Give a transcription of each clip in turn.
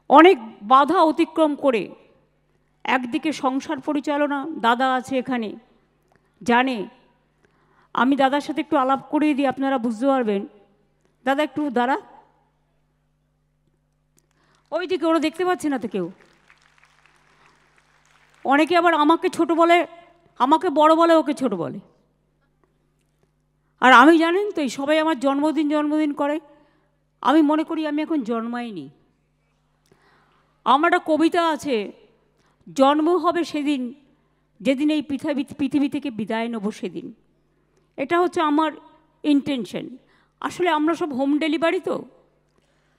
অনেক বাধা অতিক্রম করে একদিকে সংসার পরিচালনা, দাদা আছে এখানে, জানে। আমি দাদার সাথে একটু আলাপ করিয়ে দিই, আপনারা বুঝতে পারবেন। দাদা একটু দাঁড়া, ওই দিকে ওরা দেখতে পাচ্ছে না তো কেউ। অনেকে আবার আমাকে ছোট বলে, আমাকে বড় বলে, ওকে ছোট বলে। আর আমি জানেন তো, এই সবাই আমার জন্মদিন করে, আমি মনে করি আমি এখন জন্মাইনি। আমার একটা কবিতা আছে, জন্ম হবে সেদিন যেদিন এই পৃথিবী থেকে বিদায় নেব সেদিন। এটা হচ্ছে আমার ইন্টেনশন। আসলে আমরা সব হোম ডেলিভারি তো।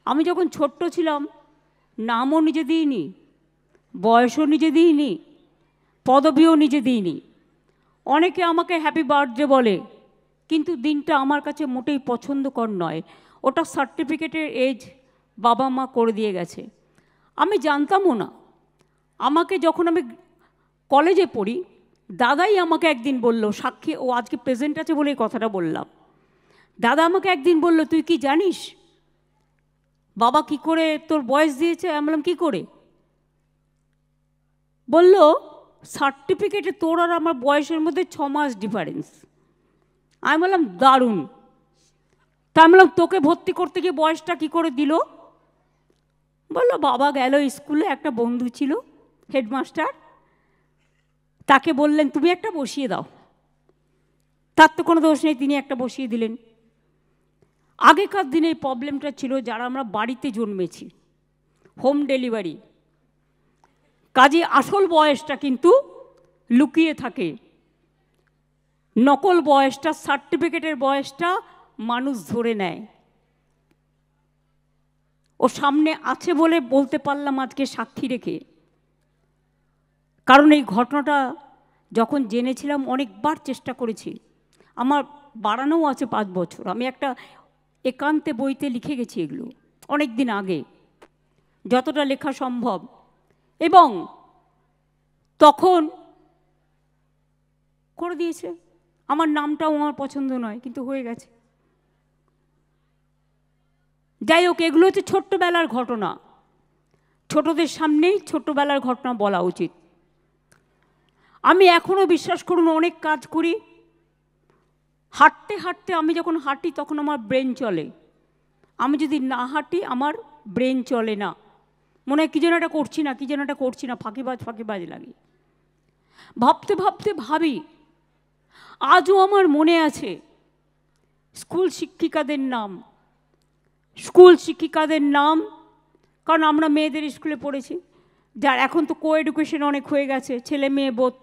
আমি যখন ছোট্ট ছিলাম, নামও নিজে দিইনি, বয়সও নিজে দিইনি, পদবিও নিজে দিইনি। অনেকে আমাকে হ্যাপি বার্থডে বলে, কিন্তু দিনটা আমার কাছে মোটেই পছন্দকর নয়। ওটা সার্টিফিকেটের এজ বাবা মা করে দিয়ে গেছে। আমি জানতামও না। আমাকে যখন আমি কলেজে পড়ি, দাদাই আমাকে একদিন বলল, সাক্ষী ও আজকে প্রেজেন্ট আছে বলে এই কথাটা বললাম। দাদা আমাকে একদিন বলল, তুই কি জানিস বাবা কি করে তোর বয়স দিয়েছে? আমি বললাম, কী করে? বলল, সার্টিফিকেটে তোর আর আমার বয়সের মধ্যে 6 মাস ডিফারেন্স। আমি বললাম, দারুণ। তা আমি বললাম, তোকে ভর্তি করতে গিয়ে বয়সটা কী করে দিল? বললো, বাবা গেল স্কুলে, একটা বন্ধু ছিল হেডমাস্টার, তাকে বললেন তুমি একটা বসিয়ে দাও। তার তো কোনো দোষ নেই, তিনি একটা বসিয়ে দিলেন। আগেকার দিনে এই প্রবলেমটা ছিল, যারা আমরা বাড়িতে জন্মেছি, হোম ডেলিভারি, কাজে আসল বয়সটা কিন্তু লুকিয়ে থাকে। নকল বয়সটা, সার্টিফিকেটের বয়সটা মানুষ ধরে নেয়। ও সামনে আছে বলে বলতে পারলাম আজকে সাক্ষী রেখে। কারণ এই ঘটনাটা যখন জেনেছিলাম অনেকবার চেষ্টা করেছি। আমার বাড়ানোও আছে 5 বছর। আমি একটা একান্তে বইতে লিখে গেছি এগুলো অনেক দিন আগে, যতটা লেখা সম্ভব। এবং তখন করে দিয়েছে। আমার নামটাও আমার পছন্দ নয়, কিন্তু হয়ে গেছে। যাই হোক, এগুলো হচ্ছে ছোট্টবেলার ঘটনা। ছোটদের সামনেই ছোট্টবেলার ঘটনা বলা উচিত। আমি এখনও বিশ্বাস করুন অনেক কাজ করি, হাঁটতে হাঁটতে, আমি যখন হাঁটি তখন আমার ব্রেন চলে। আমি যদি না হাঁটি আমার ব্রেন চলে না। মনে হয় কী যেন এটা করছি না, কী যেন এটা করছি না, ফাঁকিবাজ লাগে। ভাবতে ভাবতে ভাবি, আজও আমার মনে আছে স্কুল শিক্ষিকাদের নাম, কারণ আমরা মেয়েদের স্কুলে পড়েছি। যার এখন তো কো এডুকেশন অনেক হয়ে গেছে, ছেলে মেয়ে বোধ।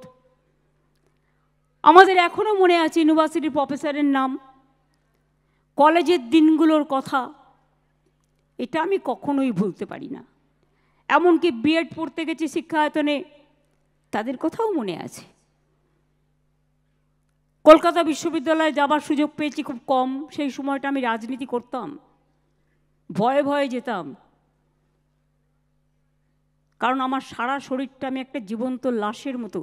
আমাদের এখনও মনে আছে ইউনিভার্সিটির প্রফেসরের নাম, কলেজের দিনগুলোর কথা। এটা আমি কখনোই ভুলতে পারি না। এমনকি বিএড পড়তে গেছি শিক্ষায়তনে, তাদের কথাও মনে আছে। কলকাতা বিশ্ববিদ্যালয়ে যাবার সুযোগ পেয়েছি খুব কম। সেই সময়টা আমি রাজনীতি করতাম, ভয়ে ভয়ে যেতাম, কারণ আমার সারা শরীরটা, আমি একটা জীবন্ত লাশের মতো।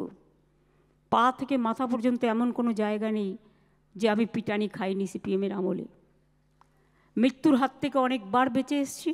পা থেকে মাথা পর্যন্ত এমন কোনো জায়গা নেই যে আমি পিটানি খাইনি সিপিএমের আমলে। মৃত্যুর হাত থেকে অনেকবার বেঁচে এসেছি।